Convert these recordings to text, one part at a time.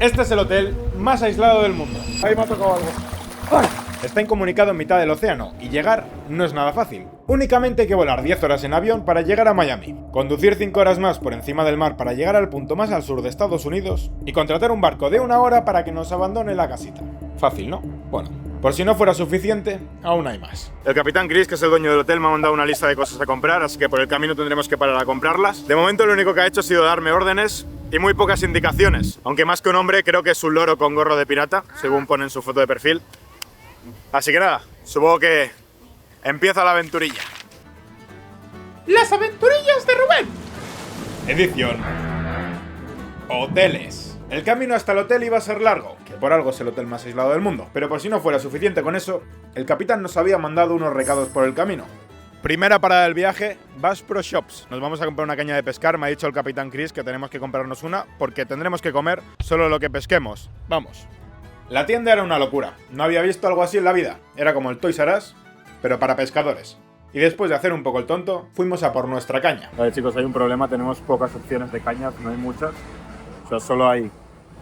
Este es el hotel más aislado del mundo. Ahí me ha tocado algo. ¡Ay! Está incomunicado en mitad del océano y llegar no es nada fácil. Únicamente hay que volar 10 horas en avión para llegar a Miami, conducir 5 horas más por encima del mar para llegar al punto más al sur de Estados Unidos y contratar un barco de 1 hora para que nos abandone la casita. Fácil, ¿no? Bueno, por si no fuera suficiente, aún hay más. El capitán Chris, que es el dueño del hotel, me ha mandado una lista de cosas a comprar, así que por el camino tendremos que parar a comprarlas. De momento lo único que ha hecho ha sido darme órdenes y muy pocas indicaciones, aunque más que un hombre creo que es un loro con gorro de pirata, según pone en su foto de perfil. Así que nada, supongo que empieza la aventurilla. Las aventurillas de Rubén. Edición Hoteles. El camino hasta el hotel iba a ser largo, que por algo es el hotel más aislado del mundo, pero por si no fuera suficiente con eso, el capitán nos había mandado unos recados por el camino. Primera parada del viaje, Bass Pro Shops. Nos vamos a comprar una caña de pescar, me ha dicho el capitán Chris que tenemos que comprarnos una porque tendremos que comer solo lo que pesquemos. Vamos. La tienda era una locura, no había visto algo así en la vida, era como el Toys R Us, pero para pescadores. Y después de hacer un poco el tonto, fuimos a por nuestra caña. Vale, chicos, hay un problema, tenemos pocas opciones de cañas, no hay muchas. O sea, solo hay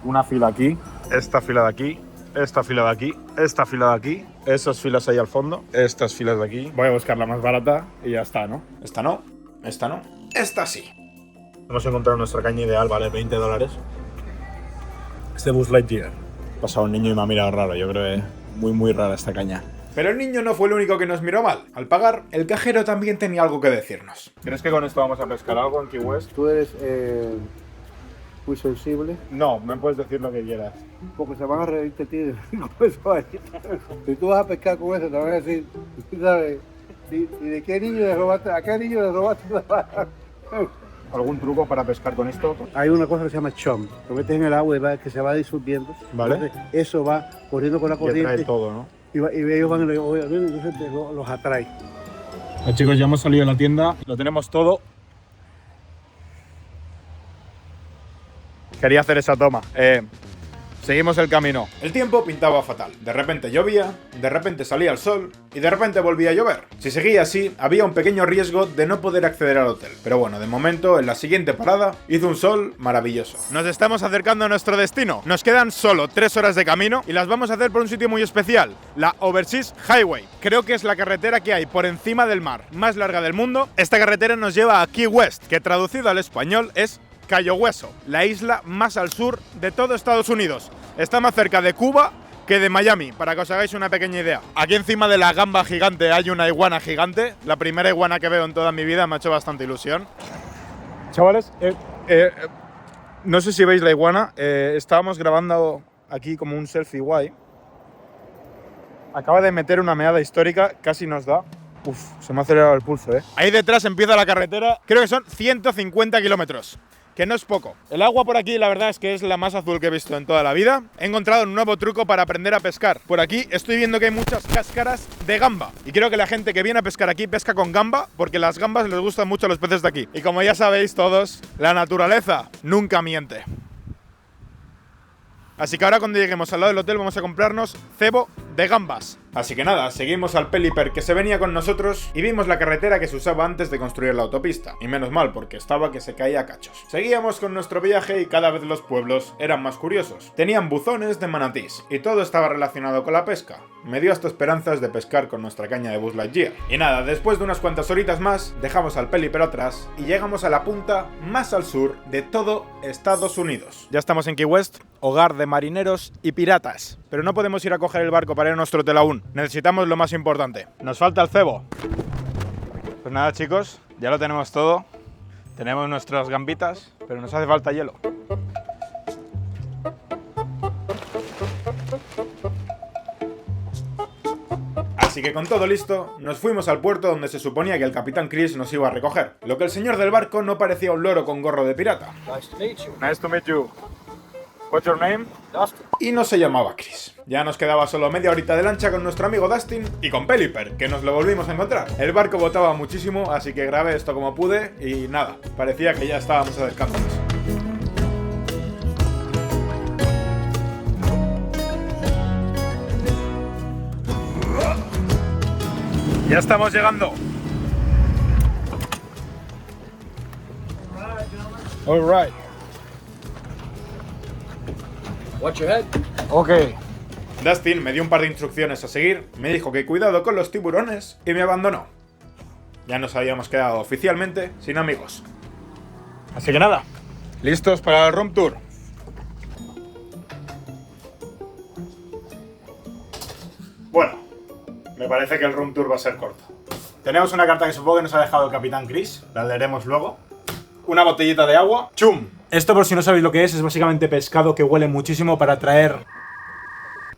una fila aquí, esta fila de aquí, esta fila de aquí, esta fila de aquí, esas filas ahí al fondo, estas filas de aquí. Voy a buscar la más barata y ya está, ¿no? Esta no, esta no, esta sí. Hemos encontrado nuestra caña ideal, vale, $20. Es de Buzz Lightyear. Ha pasado un niño y me ha mirado raro, yo creo que muy rara esta caña. Pero el niño no fue el único que nos miró mal. Al pagar, el cajero también tenía algo que decirnos. ¿Crees que con esto vamos a pescar algo en Key West? Tú eres muy sensible, No, me puedes decir lo que quieras. porque se van a reír de ti con eso ahí. Si tú vas a pescar con eso, te van a decir, ¿sabes? ¿Y de qué niño le robaste? ¿A qué niño le robaste la vara? ¿Algún truco para pescar con esto? Hay una cosa que se llama chum, lo metes en el agua y va, que se va disolviendo. Vale. Entonces, eso va corriendo con la Y atrae corriente todo, ¿no? y ellos van entonces los atrae. Chicos, ya hemos salido de la tienda, lo tenemos todo. Quería hacer esa toma. Seguimos el camino. El tiempo pintaba fatal. De repente llovía, de repente salía el sol y de repente volvía a llover. Si seguía así, había un pequeño riesgo de no poder acceder al hotel. Pero bueno, de momento, en la siguiente parada, hizo un sol maravilloso. Nos estamos acercando a nuestro destino. Nos quedan solo 3 horas de camino y las vamos a hacer por un sitio muy especial, la Overseas Highway. Creo que es la carretera que hay por encima del mar más larga del mundo. Esta carretera nos lleva a Key West, que traducido al español es Cayo Hueso, la isla más al sur de todo Estados Unidos. Está más cerca de Cuba que de Miami, para que os hagáis una pequeña idea. Aquí encima de la gamba gigante hay una iguana gigante. La primera iguana que veo en toda mi vida, me ha hecho bastante ilusión. Chavales, no sé si veis la iguana. Estábamos grabando aquí como un selfie guay. Acaba de meter una meada histórica, casi nos da. Uf, se me ha acelerado el pulso, Ahí detrás empieza la carretera, creo que son 150 kilómetros. Que no es poco. El agua por aquí la verdad es que es la más azul que he visto en toda la vida. He encontrado un nuevo truco para aprender a pescar. Por aquí estoy viendo que hay muchas cáscaras de gamba. Y creo que la gente que viene a pescar aquí pesca con gamba porque las gambas les gustan mucho a los peces de aquí. Y como ya sabéis todos, la naturaleza nunca miente. Así que ahora cuando lleguemos al lado del hotel vamos a comprarnos cebo de gambas. Así que nada, seguimos al Peliper que se venía con nosotros y vimos la carretera que se usaba antes de construir la autopista. Y menos mal, porque estaba que se caía a cachos. Seguíamos con nuestro viaje y cada vez los pueblos eran más curiosos. Tenían buzones de manatís y todo estaba relacionado con la pesca. Me dio hasta esperanzas de pescar con nuestra caña de Buzz Lightyear. Y nada, después de unas cuantas horitas más, dejamos al Peliper atrás y llegamos a la punta más al sur de todo Estados Unidos. Ya estamos en Key West, hogar de marineros y piratas. Pero no podemos ir a coger el barco para ir a nuestro hotel aún. Necesitamos lo más importante. Nos falta el cebo. Pues nada, chicos, ya lo tenemos todo. Tenemos nuestras gambitas, pero nos hace falta hielo. Así que con todo listo, nos fuimos al puerto donde se suponía que el capitán Chris nos iba a recoger. Lo que el señor del barco no parecía un loro con gorro de pirata. Nice to meet you. Nice to meet you. What's your name? Dustin. Y no se llamaba Chris. Ya nos quedaba solo media horita de lancha con nuestro amigo Dustin y con Peliper, que nos lo volvimos a encontrar. El barco botaba muchísimo, así que grabé esto como pude y nada, parecía que ya estábamos acercándonos. Ya estamos llegando. All right. Watch your head. Ok. Dustin me dio un par de instrucciones a seguir, me dijo que cuidado con los tiburones y me abandonó. Ya nos habíamos quedado oficialmente sin amigos. Así que nada, listos para el room tour. Bueno, me parece que el room tour va a ser corto. Tenemos una carta que supongo que nos ha dejado el Capitán Chris, la leeremos luego. Una botellita de agua. ¡Chum! Esto, por si no sabéis lo que es básicamente pescado que huele muchísimo para atraer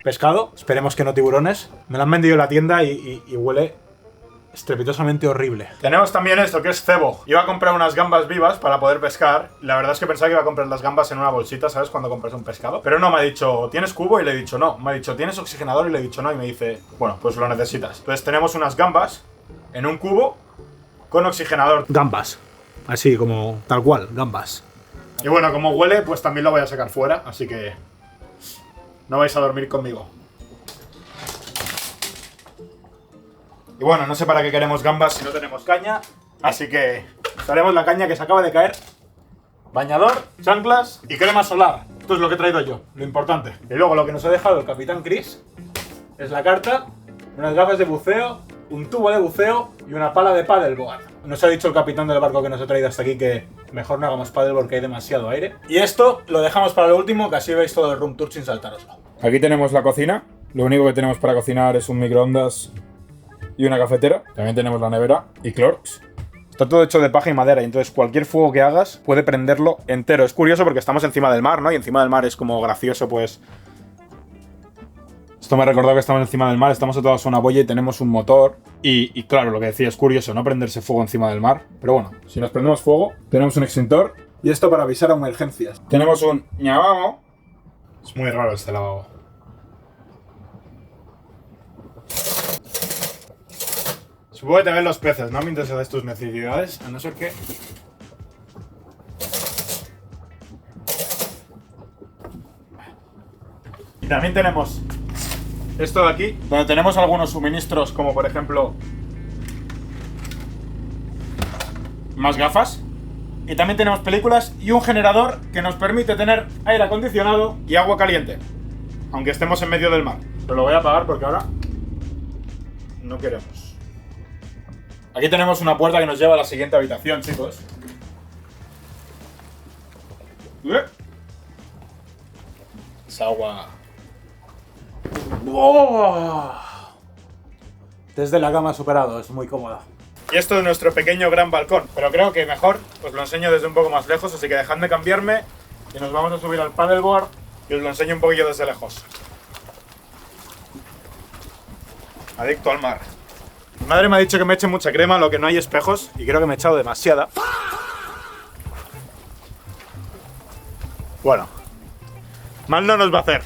pescado. Esperemos que no tiburones. Me lo han vendido en la tienda y huele estrepitosamente horrible. Tenemos también esto que es cebo. Iba a comprar unas gambas vivas para poder pescar. La verdad es que pensaba que iba a comprar las gambas en una bolsita, ¿sabes? Cuando compras un pescado. Pero no, me ha dicho, ¿tienes cubo? Y le he dicho no. Me ha dicho, ¿tienes oxigenador? Y le he dicho no. Y me dice, bueno, pues lo necesitas. Entonces tenemos unas gambas en un cubo con oxigenador. Gambas. Así como tal cual, gambas. Y bueno, como huele, pues también lo voy a sacar fuera. Así que no vais a dormir conmigo. Y bueno, no sé para qué queremos gambas si no tenemos caña. Así que usaremos la caña que se acaba de caer. Bañador, chanclas y crema solar. Esto es lo que he traído yo, lo importante. Y luego lo que nos ha dejado el Capitán Chris es la carta, unas gafas de buceo, un tubo de buceo y una pala de paddleboard. Nos ha dicho el capitán del barco que nos ha traído hasta aquí que mejor no hagamos paddleboard porque hay demasiado aire. Y esto lo dejamos para lo último, que así veis todo el room tour sin saltároslo. Aquí tenemos la cocina. Lo único que tenemos para cocinar es un microondas y una cafetera. También tenemos la nevera y Clorox. Está todo hecho de paja y madera y entonces cualquier fuego que hagas puede prenderlo entero. Es curioso porque estamos encima del mar, ¿no? Y encima del mar es como gracioso, pues... Esto me ha recordado que estamos encima del mar, estamos atados a una boya y tenemos un motor. Y claro, lo que decía es curioso, no prenderse fuego encima del mar. Pero bueno, si nos prendemos fuego, tenemos un extintor. Y esto para avisar a emergencias. Tenemos un lavabo. Es muy raro este lavabo. Supongo que te ven los peces, ¿no? Mientras haces tus necesidades, a no ser que... Y también tenemos esto de aquí, donde tenemos algunos suministros, como por ejemplo más gafas. Y también tenemos películas y un generador que nos permite tener aire acondicionado y agua caliente, aunque estemos en medio del mar. Pero lo voy a apagar porque ahora no queremos. Aquí tenemos una puerta que nos lleva a la siguiente habitación, chicos. Es agua. ¡Oh! Desde la cama superado, es muy cómoda. Y esto es nuestro pequeño gran balcón, pero creo que mejor os lo enseño desde un poco más lejos, así que dejadme cambiarme y nos vamos a subir al paddleboard y os lo enseño un poquillo desde lejos. Adicto al mar. Mi madre me ha dicho que me eche mucha crema, lo que no hay espejos, y creo que me he echado demasiada. Bueno, mal no nos va a hacer.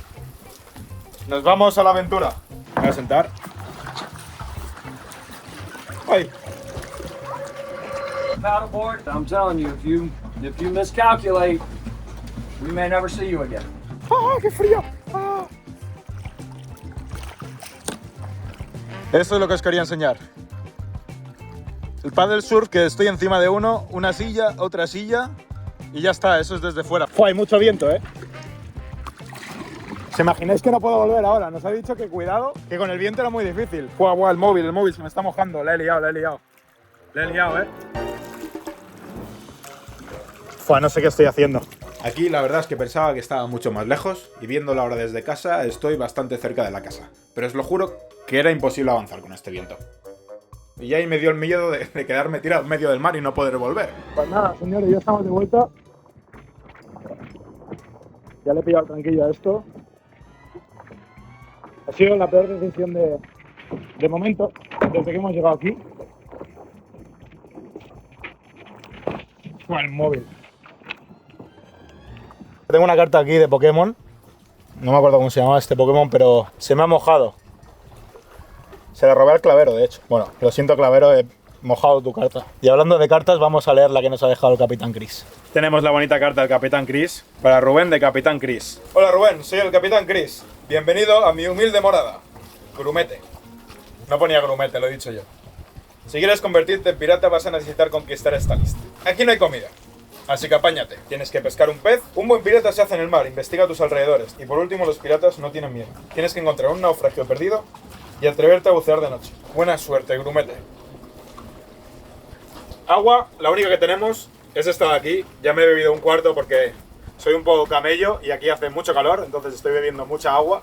Nos vamos a la aventura. Me voy a sentar. ¡Ay! Paddleboard, I'm telling you, if you miscalculate, we may never see you again. ¡Ah, qué frío! ¡Ah! Esto es lo que os quería enseñar. El paddle surf, que estoy encima de uno, una silla, otra silla y ya está, eso es desde fuera. ¡Fua! Hay mucho viento, ¿eh? ¿Os imagináis que no puedo volver ahora? Nos ha dicho que cuidado, que con el viento era muy difícil. ¡Fua! ¡Fua! El móvil se me está mojando. Le he liado, ¿eh? ¡Fua! No sé qué estoy haciendo. Aquí la verdad es que pensaba que estaba mucho más lejos y viéndolo ahora desde casa estoy bastante cerca de la casa. Pero os lo juro que era imposible avanzar con este viento. Y ahí me dio el miedo de quedarme tirado en medio del mar y no poder volver. Pues nada, señores, ya estamos de vuelta. Ya le he pillado tranquilo a esto. Ha sido la peor decisión de momento, desde que hemos llegado aquí. El móvil. Tengo una carta aquí de Pokémon. No me acuerdo cómo se llamaba este Pokémon, pero se me ha mojado. Se le robé al clavero, de hecho. Bueno, lo siento, clavero, he mojado tu carta. Y hablando de cartas, vamos a leer la que nos ha dejado el Capitán Chris. Tenemos la bonita carta del Capitán Chris para Rubén de Capitán Chris. Hola Rubén, soy el Capitán Chris. Bienvenido a mi humilde morada. Grumete. No ponía grumete, lo he dicho yo. Si quieres convertirte en pirata vas a necesitar conquistar esta lista. Aquí no hay comida. Así que apáñate. Tienes que pescar un pez. Un buen pirata se hace en el mar. Investiga tus alrededores. Y por último, los piratas no tienen miedo. Tienes que encontrar un naufragio perdido y atreverte a bucear de noche. Buena suerte, grumete. Agua, la única que tenemos es esta de aquí. Ya me he bebido un cuarto porque soy un poco camello y aquí hace mucho calor, entonces estoy bebiendo mucha agua.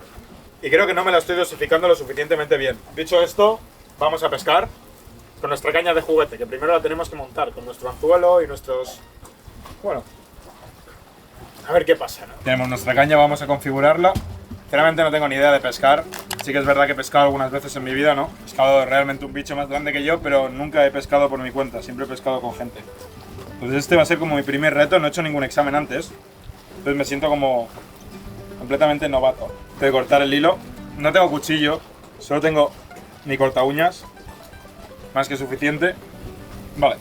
Y creo que no me la estoy dosificando lo suficientemente bien. Dicho esto, vamos a pescar con nuestra caña de juguete, que primero la tenemos que montar con nuestro anzuelo y nuestros... Bueno, a ver qué pasa, ¿no? Tenemos nuestra caña, vamos a configurarla. Sinceramente no tengo ni idea de pescar. Sí que es verdad que he pescado algunas veces en mi vida, ¿no? He pescado realmente un bicho más grande que yo, pero nunca he pescado por mi cuenta, siempre he pescado con gente. Entonces este va a ser como mi primer reto, no he hecho ningún examen antes. Entonces me siento como completamente novato. Tengo que cortar el hilo. No tengo cuchillo, solo tengo mi corta uñas. Más que suficiente. Vale.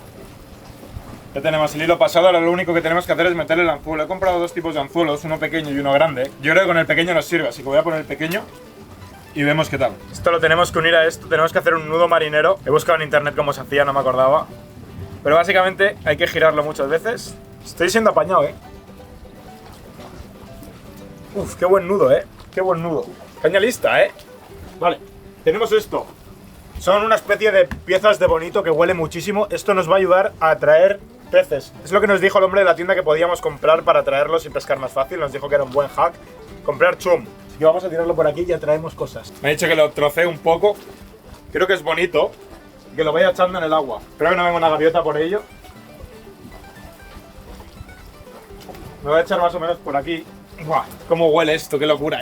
Ya tenemos el hilo pasado, ahora lo único que tenemos que hacer es meter el anzuelo. He comprado dos tipos de anzuelos, uno pequeño y uno grande. Yo creo que con el pequeño nos sirve, así que voy a poner el pequeño y vemos qué tal. Esto lo tenemos que unir a esto, tenemos que hacer un nudo marinero. He buscado en internet cómo se hacía, no me acordaba. Pero básicamente hay que girarlo muchas veces. Estoy siendo apañado, Uf, qué buen nudo, qué buen nudo. Caña lista, Vale, tenemos esto. Son una especie de piezas de bonito que huele muchísimo. Esto nos va a ayudar a atraer peces. Es lo que nos dijo el hombre de la tienda que podíamos comprar para atraerlos y pescar más fácil. Nos dijo que era un buen hack. Comprar chum. Así que vamos a tirarlo por aquí y atraemos cosas. Me ha dicho que lo trocé un poco. Creo que es bonito. Y que lo vaya echando en el agua. Espero que no venga una gaviota por ello. Me voy a echar más o menos por aquí. ¡Buah! ¿Cómo huele esto? ¡Qué locura,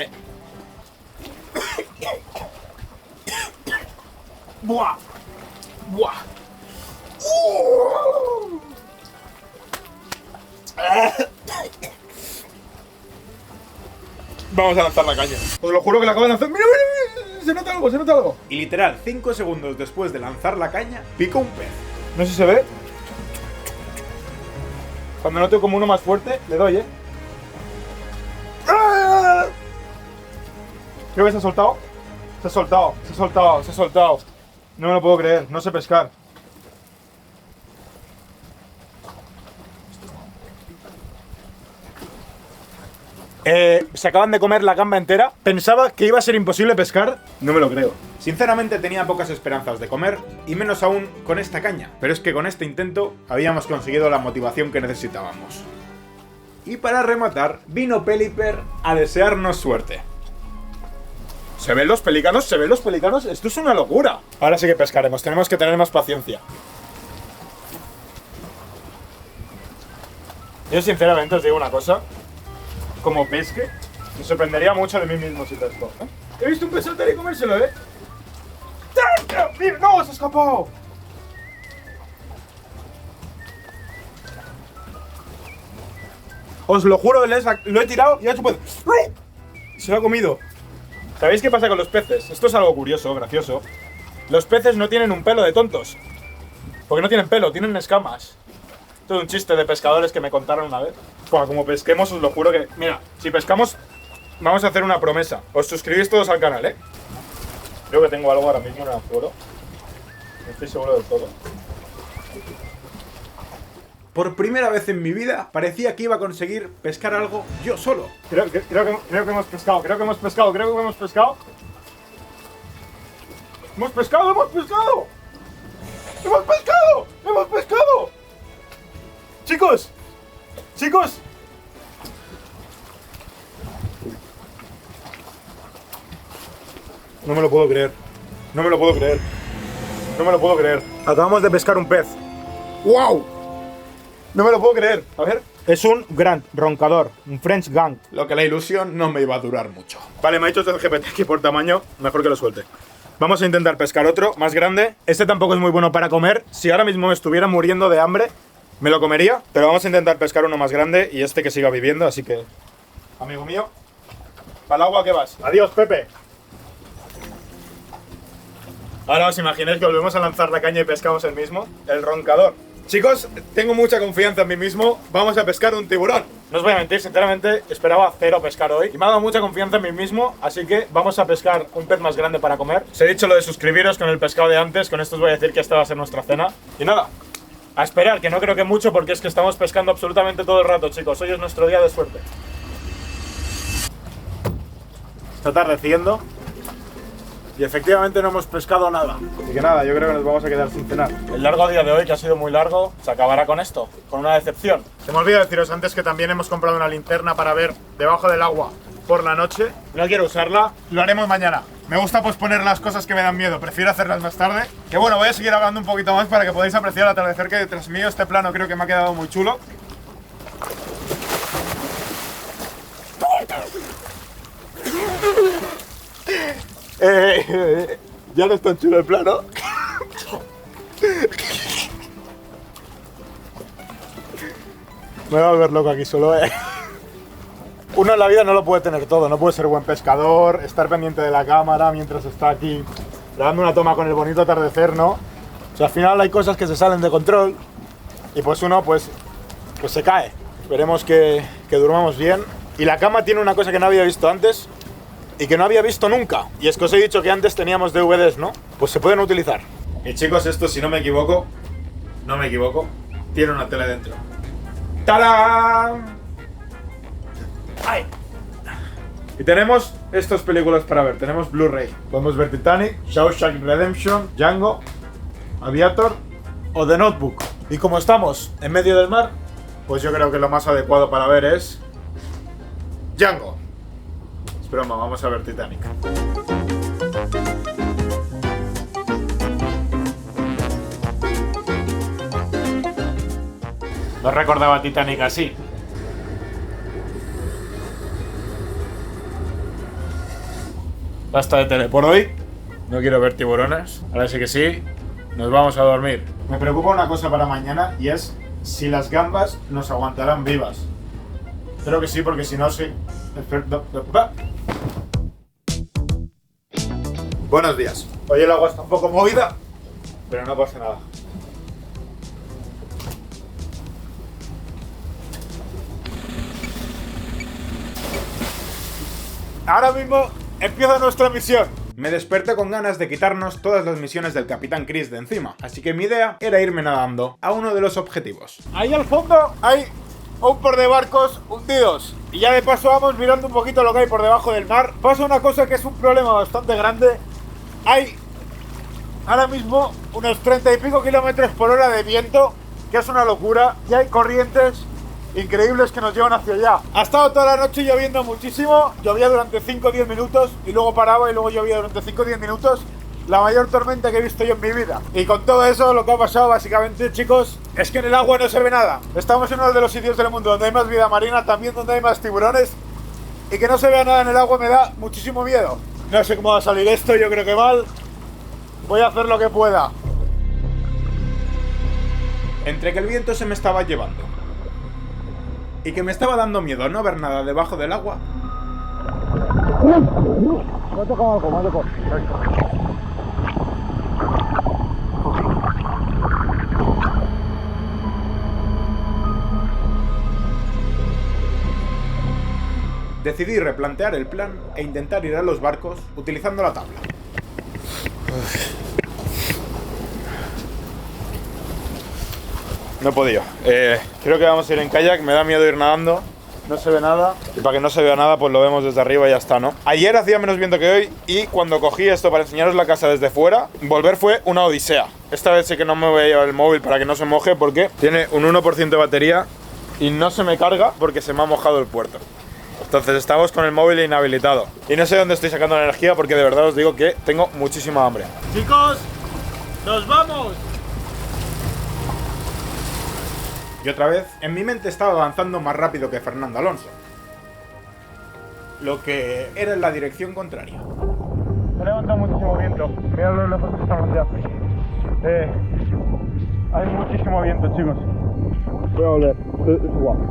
¡Buah! ¡Buah! Vamos a lanzar la caña. Os lo juro que la acabo de lanzar. ¡Mira, mira, mira! Se nota algo, se nota algo. Y literal, 5 segundos después de lanzar la caña, pico un pez. No sé si se ve. Cuando noto como uno más fuerte, le doy, Creo que se ha soltado. Se ha soltado, se ha soltado, se ha soltado. No me lo puedo creer, no sé pescar. Se acaban de comer la gamba entera. Pensaba que iba a ser imposible pescar. No me lo creo. Sinceramente tenía pocas esperanzas de comer, y menos aún con esta caña. Pero es que con este intento habíamos conseguido la motivación que necesitábamos. Y para rematar, vino Pelipper a desearnos suerte. ¿Se ven los pelícanos? ¿Se ven los pelícanos? Esto es una locura. Ahora sí que pescaremos, tenemos que tener más paciencia. Yo sinceramente os digo una cosa. Como pesque, me sorprendería mucho de mí mismo si pesco. He visto un pez saltar y comérselo, ¡Mira! ¡No! ¡Se ha escapado! Os lo juro, lo he tirado y ha hecho pues... Se lo ha comido. ¿Sabéis qué pasa con los peces? Esto es algo curioso, gracioso. Los peces no tienen un pelo de tontos. Porque no tienen pelo, tienen escamas. Esto es un chiste de pescadores que me contaron una vez. Bueno, como pesquemos, os lo juro que... Mira, si pescamos, vamos a hacer una promesa. Os suscribís todos al canal, Creo que tengo algo ahora mismo en el anzuelo. No estoy seguro del todo. Por primera vez en mi vida, parecía que iba a conseguir pescar algo yo solo. Creo que hemos pescado, creo que hemos pescado. ¡Hemos pescado! ¡Hemos pescado! ¡Hemos pescado! ¡Chicos! No me lo puedo creer. Acabamos de pescar un pez. ¡Wow! No me lo puedo creer. A ver. Es un gran roncador, un French Gang. Lo que la ilusión no me iba a durar mucho. Vale, me ha dicho el GPT que por tamaño, mejor que lo suelte. Vamos a intentar pescar otro, más grande. Este tampoco es muy bueno para comer. Si ahora mismo me estuviera muriendo de hambre, me lo comería. Pero vamos a intentar pescar uno más grande y este que siga viviendo, así que... Amigo mío, ¿para el agua qué vas? Adiós, Pepe. Ahora os imagináis que volvemos a lanzar la caña y pescamos el mismo. El roncador. Chicos, tengo mucha confianza en mí mismo. Vamos a pescar un tiburón. No os voy a mentir, sinceramente esperaba cero pescar hoy. Y me ha dado mucha confianza en mí mismo, así que vamos a pescar un pez más grande para comer. Os he dicho lo de suscribiros con el pescado de antes. Con esto os voy a decir que esta va a ser nuestra cena. Y nada, A esperar, que no creo que mucho porque es que estamos pescando absolutamente todo el rato, chicos. Hoy es nuestro día de suerte. Está atardeciendo y efectivamente no hemos pescado nada. Así que nada, yo creo que nos vamos a quedar sin cenar. El largo día de hoy, que ha sido muy largo, se acabará con esto, con una decepción. Se me olvidó deciros antes que también hemos comprado una linterna para ver debajo del agua por la noche. No quiero usarla, lo haremos mañana. Me gusta posponer las cosas que me dan miedo, prefiero hacerlas más tarde. Que bueno, voy a seguir hablando un poquito más para que podáis apreciar el atardecer que detrás mío. Este plano creo que me ha quedado muy chulo. Ya no es tan chulo el plano. Me va a volver loco aquí solo, Uno en la vida no lo puede tener todo, no puede ser buen pescador, estar pendiente de la cámara mientras está aquí grabando una toma con el bonito atardecer, ¿no? O sea, al final hay cosas que se salen de control y pues uno pues se cae. Esperemos que durmamos bien. Y la cama tiene una cosa que no había visto antes y que no había visto nunca. Y es que os he dicho que antes teníamos DVDs, ¿no? Pues se pueden utilizar. Y chicos, esto si no me equivoco, tiene una tele dentro. ¡Tarán! ¡Ay! Y tenemos estas películas para ver. Tenemos Blu-ray. Podemos ver Titanic, Shawshank Redemption, Django, Aviator o The Notebook. Y como estamos en medio del mar, pues yo creo que lo más adecuado para ver es Django. Es broma, vamos a ver Titanic. No recordaba Titanic así. Basta de tele por hoy. No quiero ver tiburones. Ahora sí que sí. Nos vamos a dormir. Me preocupa una cosa para mañana y es si las gambas nos aguantarán vivas. Creo que sí, porque si no, sí. Buenos días. Hoy el agua está un poco movida, pero no pasa nada. Ahora mismo empieza nuestra misión. Me desperté con ganas de quitarnos todas las misiones del Capitán Chris de encima, así que mi idea era irme nadando a uno de los objetivos. Ahí al fondo hay un par de barcos hundidos y ya de paso vamos mirando un poquito lo que hay por debajo del mar. Pasa una cosa que es un problema bastante grande. Hay ahora mismo unos 30 y pico kilómetros por hora de viento, que es una locura, y hay corrientes increíbles que nos llevan hacia allá. Ha estado toda la noche lloviendo muchísimo, llovía durante 5 o 10 minutos y luego paraba y luego llovía durante 5 o 10 minutos. La mayor tormenta que he visto yo en mi vida. Y con todo eso lo que ha pasado básicamente, chicos, es que en el agua no se ve nada. Estamos en uno de los sitios del mundo donde hay más vida marina, también donde hay más tiburones, y que no se vea nada en el agua me da muchísimo miedo. No sé cómo va a salir esto, yo creo que mal. Voy a hacer lo que pueda. Entre que el viento se me estaba llevando y que me estaba dando miedo no ver nada debajo del agua. Me ha tocado algo, me ha tocado. Decidí replantear el plan e intentar ir a los barcos utilizando la tabla. No he podido. Creo que vamos a ir en kayak, me da miedo ir nadando. No se ve nada. Y para que no se vea nada, pues lo vemos desde arriba y ya está, ¿no? Ayer hacía menos viento que hoy y cuando cogí esto para enseñaros la casa desde fuera, volver fue una odisea. Esta vez sí que no me voy a llevar el móvil para que no se moje porque tiene un 1% de batería y no se me carga porque se me ha mojado el puerto. Entonces estamos con el móvil inhabilitado. Y no sé dónde estoy sacando la energía porque de verdad os digo que tengo muchísima hambre. ¡Chicos! ¡Nos vamos! Y otra vez, en mi mente estaba avanzando más rápido que Fernando Alonso. Lo que era en la dirección contraria. Se levanta muchísimo viento. Mirad lo lejos que estamos ya. Hay muchísimo viento, chicos. Voy a volver. Es guapo.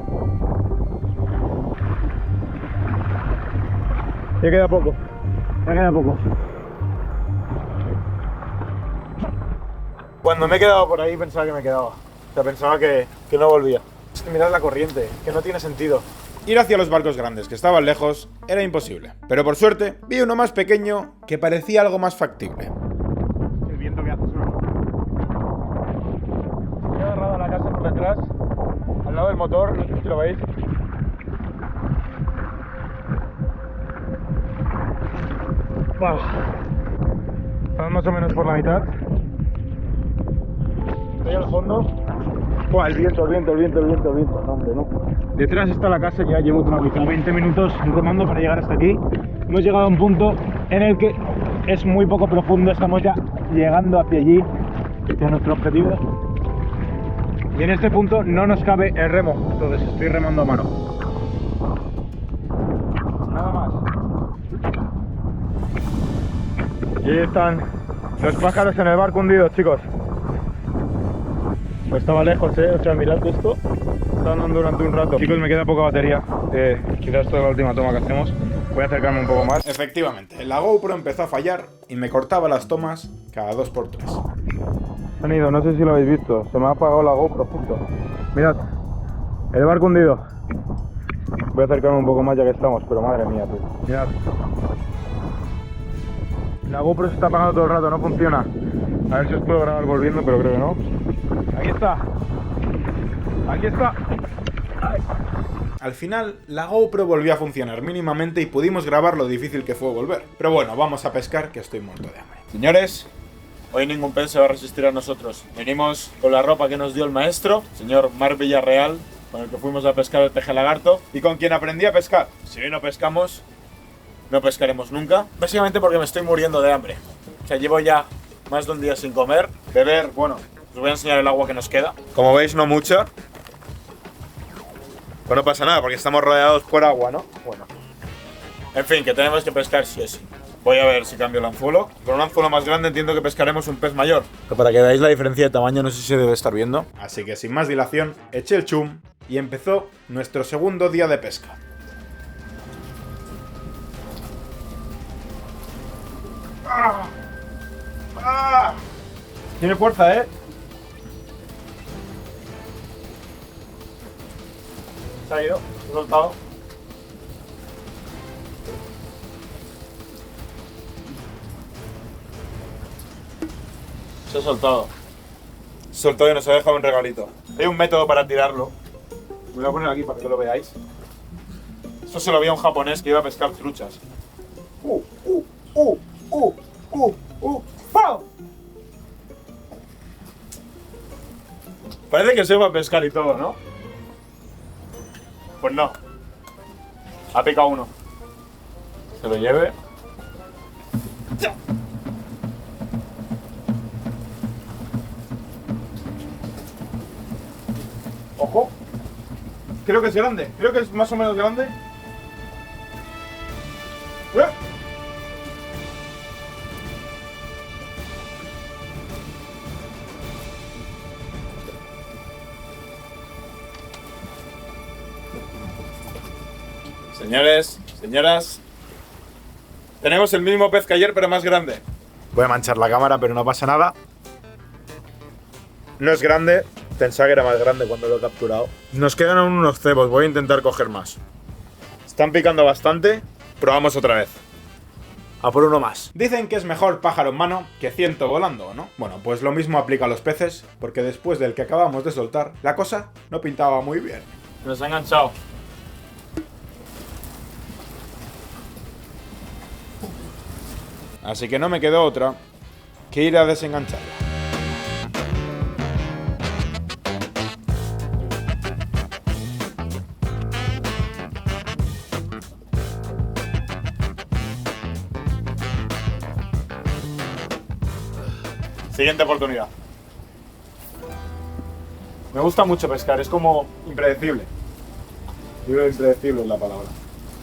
Ya queda poco. Ya queda poco. Cuando me he quedado por ahí pensaba que me quedaba. O sea, pensaba que no volvía. Es que mirad la corriente, que no tiene sentido. Ir hacia los barcos grandes que estaban lejos era imposible. Pero por suerte, vi uno más pequeño que parecía algo más factible. El viento que hace suelo. Me he agarrado a la motor, no sé si lo veis. Estamos más o menos por la mitad. Estoy al fondo. El viento. No, hombre, no. Detrás está la casa, ya llevo como quizá 20 minutos remando para llegar hasta aquí. Hemos llegado a un punto en el que es muy poco profundo, estamos ya llegando hacia allí, hacia nuestro objetivo. Y en este punto no nos cabe el remo, entonces estoy remando a mano. Nada más. Y ahí están los pájaros en el barco hundido, chicos. Pues estaba lejos, o sea, mirad esto. Está andando durante un rato. Chicos, me queda poca batería. Quizás esta es la última toma que hacemos. Voy a acercarme un poco más. Efectivamente, la GoPro empezó a fallar y me cortaba las tomas cada 2x3. Han ido, no sé si lo habéis visto. Se me ha apagado la GoPro justo. Mirad, el barco hundido. Voy a acercarme un poco más ya que estamos, pero madre mía, tío. Mirad. La GoPro se está apagando todo el rato, no funciona. A ver si os puedo grabar volviendo, pero creo que no. Aquí está. Aquí está. Ay. Al final, la GoPro volvió a funcionar mínimamente y pudimos grabar lo difícil que fue volver. Pero bueno, vamos a pescar, que estoy muerto de hambre. Señores, hoy ningún pez se va a resistir a nosotros. Venimos con la ropa que nos dio el maestro, señor Mar Villarreal, con el que fuimos a pescar el peje lagarto y con quien aprendí a pescar. Si hoy no pescamos, no pescaremos nunca. Básicamente porque me estoy muriendo de hambre. O sea, llevo ya más de un día sin comer. Beber, bueno, os voy a enseñar el agua que nos queda. Como veis, no mucha. Pues no pasa nada, porque estamos rodeados por agua, ¿no? Bueno. En fin, que tenemos que pescar sí o sí. Voy a ver si cambio el anzuelo. Con un anzuelo más grande entiendo que pescaremos un pez mayor. Pero para que veáis la diferencia de tamaño, no sé si se debe estar viendo. Así que sin más dilación, eché el chum y empezó nuestro segundo día de pesca. Tiene fuerza, ¿eh? Se ha ido, se ha soltado. Se ha soltado. Se ha soltado y nos ha dejado un regalito. Hay un método para tirarlo. Me voy a poner aquí para que lo veáis. Esto se lo vi a un japonés que iba a pescar truchas. ¡Pau! Parece que se va a pescar y todo, ¿no? Pues no. Ha picado uno. Se lo lleve. Ojo. Creo que es grande. Creo que es más o menos grande. Señores, señoras, tenemos el mismo pez que ayer, pero más grande. Voy a manchar la cámara, pero no pasa nada. No es grande, pensaba que era más grande cuando lo he capturado. Nos quedan aún unos cebos, voy a intentar coger más. Están picando bastante, probamos otra vez. A por uno más. Dicen que es mejor pájaro en mano que ciento volando, ¿no? Bueno, pues lo mismo aplica a los peces, porque después del que acabamos de soltar, la cosa no pintaba muy bien. Nos ha enganchado. Así que no me quedó otra que ir a desengancharla. Siguiente oportunidad. Me gusta mucho pescar, es como impredecible. Yo creo que impredecible es la palabra.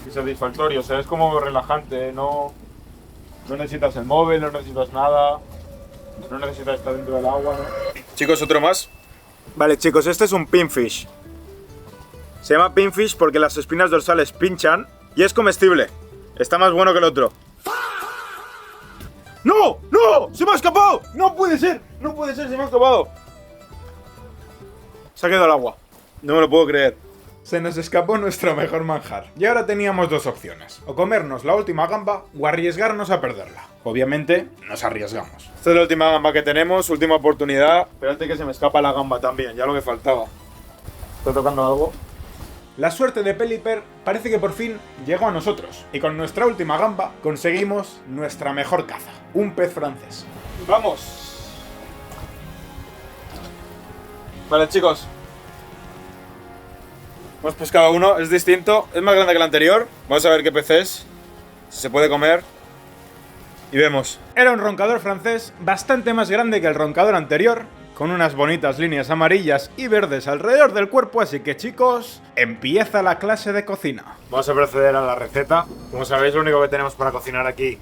Y satisfactorio, o sea, es como relajante, no necesitas el móvil, no necesitas nada, no necesitas estar dentro del agua, ¿no? Chicos, otro más. Vale, chicos, este es un pinfish. Se llama pinfish porque las espinas dorsales pinchan y es comestible. Está más bueno que el otro. ¡No! ¡No! ¡Se me ha escapado! ¡No puede ser! ¡No puede ser! ¡Se me ha escapado! Se ha quedado el agua. No me lo puedo creer. Se nos escapó nuestro mejor manjar. Y ahora teníamos dos opciones. O comernos la última gamba o arriesgarnos a perderla. Obviamente, nos arriesgamos. Esta es la última gamba que tenemos, última oportunidad. Espérate que se me escapa la gamba también, ya lo que faltaba. ¿Está tocando algo? La suerte de Pelipper parece que por fin llegó a nosotros. Y con nuestra última gamba conseguimos nuestra mejor caza. Un pez francés. ¡Vamos! Vale, chicos. Hemos pescado uno, es distinto. Es más grande que el anterior. Vamos a ver qué pez es. Si se puede comer. Y vemos. Era un roncador francés bastante más grande que el roncador anterior, con unas bonitas líneas amarillas y verdes alrededor del cuerpo, así que chicos, empieza la clase de cocina. Vamos a proceder a la receta. Como sabéis, lo único que tenemos para cocinar aquí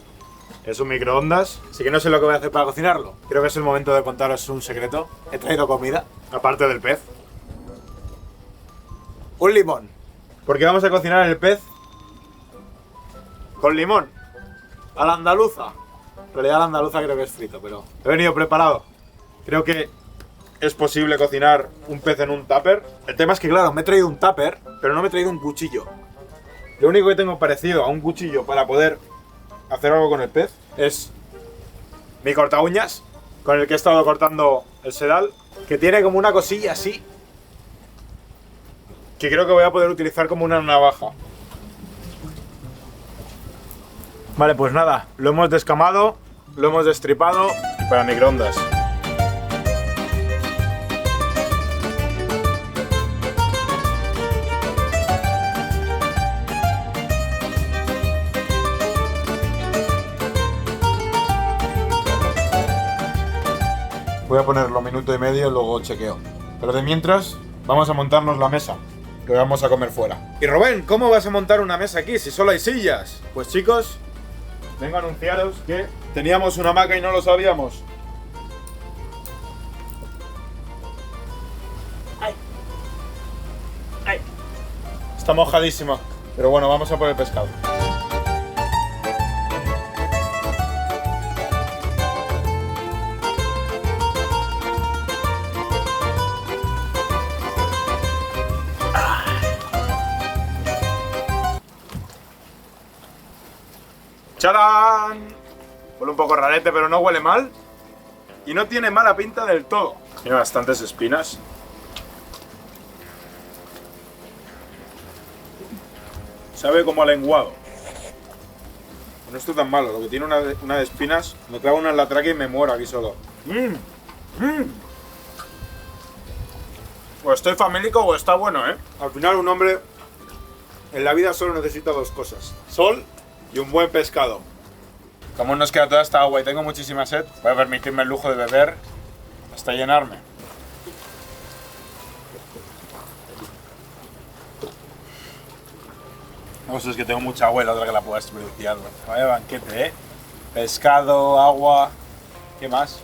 es un microondas, así que no sé lo que voy a hacer para cocinarlo. Creo que es el momento de contaros un secreto. He traído comida, aparte del pez. Un limón, porque vamos a cocinar el pez con limón. A la andaluza. En realidad la andaluza creo que es frito, pero he venido preparado. Creo que es posible cocinar un pez en un tupper. El tema es que, claro, me he traído un tupper, pero no me he traído un cuchillo. Lo único que tengo parecido a un cuchillo para poder hacer algo con el pez es mi corta uñas, con el que he estado cortando el sedal, que tiene como una cosilla así, que creo que voy a poder utilizar como una navaja. Vale, pues nada, lo hemos descamado, lo hemos destripado y para microondas. Voy a ponerlo minuto y medio y luego chequeo. Pero de mientras, vamos a montarnos la mesa, que vamos a comer fuera. Y Rubén, ¿cómo vas a montar una mesa aquí si solo hay sillas? Pues chicos, vengo a anunciaros que teníamos una hamaca y no lo sabíamos. ¡Ay! ¡Ay! Está mojadísima. Pero bueno, vamos a por el pescado. ¡Charán! Huele un poco rarete, pero no huele mal. Y no tiene mala pinta del todo. Tiene bastantes espinas. Sabe como a lenguado. No está tan malo, lo que tiene una de espinas. Me clavo una en la tráquea y me muero aquí solo. O estoy famélico o está bueno, ¿eh? Al final un hombre en la vida solo necesita dos cosas. Sol y un buen pescado. Como nos queda toda esta agua y tengo muchísima sed, voy a permitirme el lujo de beber hasta llenarme. No sé, es que tengo mucha agua y la otra que la puedo desperdiciar. Vaya banquete, ¿eh? Pescado, agua... ¿Qué más?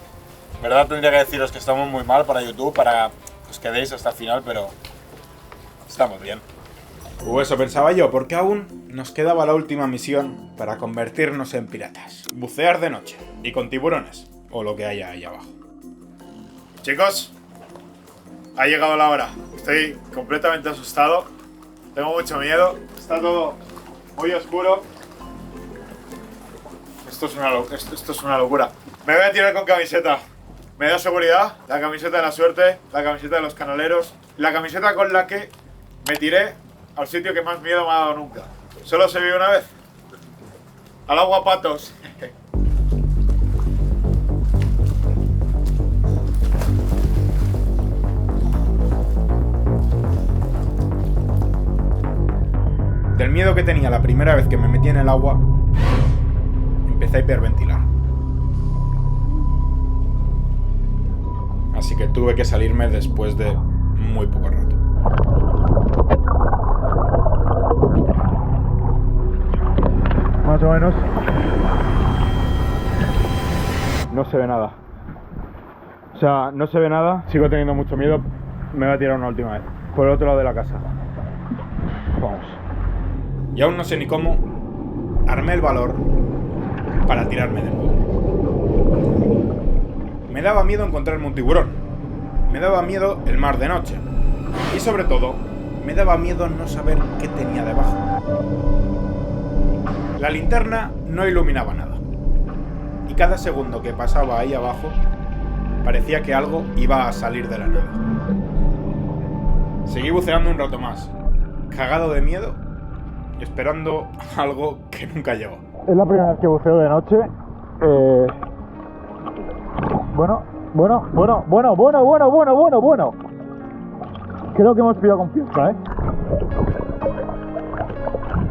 En verdad tendría que deciros que estamos muy mal para YouTube, para que os quedéis hasta el final, pero... estamos bien. Eso pensaba yo, porque aún nos quedaba la última misión para convertirnos en piratas. Bucear de noche, y con tiburones, o lo que haya ahí abajo. Chicos, ha llegado la hora. Estoy completamente asustado, tengo mucho miedo, está todo muy oscuro. Esto es una locura. Me voy a tirar con camiseta. Me da seguridad, la camiseta de la suerte, la camiseta de los canaleros, la camiseta con la que me tiré al sitio que más miedo me ha dado nunca. Solo se vive una vez. Al agua, patos. Del miedo que tenía la primera vez que me metí en el agua, empecé a hiperventilar. Así que tuve que salirme después de muy poco rato. Más o menos. No se ve nada. O sea, no se ve nada. Sigo teniendo mucho miedo. Me voy a tirar una última vez. Por el otro lado de la casa. Vamos. Y aún no sé ni cómo armé el valor para tirarme de nuevo. Me daba miedo encontrarme un tiburón. Me daba miedo el mar de noche. Y sobre todo, me daba miedo no saber qué tenía debajo. La linterna no iluminaba nada. Y cada segundo que pasaba ahí abajo, parecía que algo iba a salir de la nada. Seguí buceando un rato más, cagado de miedo, esperando algo que nunca llegó. Es la primera vez que buceo de noche. Bueno. Creo que hemos pillado confianza, ¿eh?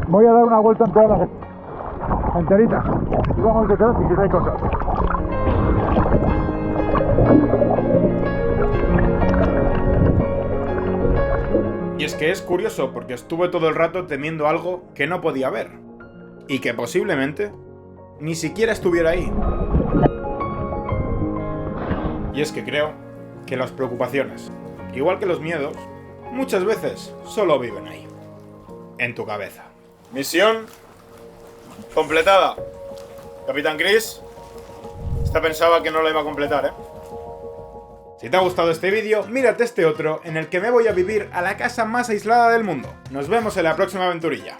Voy a dar una vuelta en toda la enterita. Y vamos detrás y quizá hay cosas. Y es que es curioso porque estuve todo el rato temiendo algo que no podía ver. Y que posiblemente ni siquiera estuviera ahí. Y es que creo que las preocupaciones, igual que los miedos, muchas veces solo viven ahí, en tu cabeza. Misión completada. Capitán Chris, esta pensaba que no la iba a completar, ¿eh? Si te ha gustado este vídeo, mírate este otro en el que me voy a vivir a la casa más aislada del mundo. Nos vemos en la próxima aventurilla.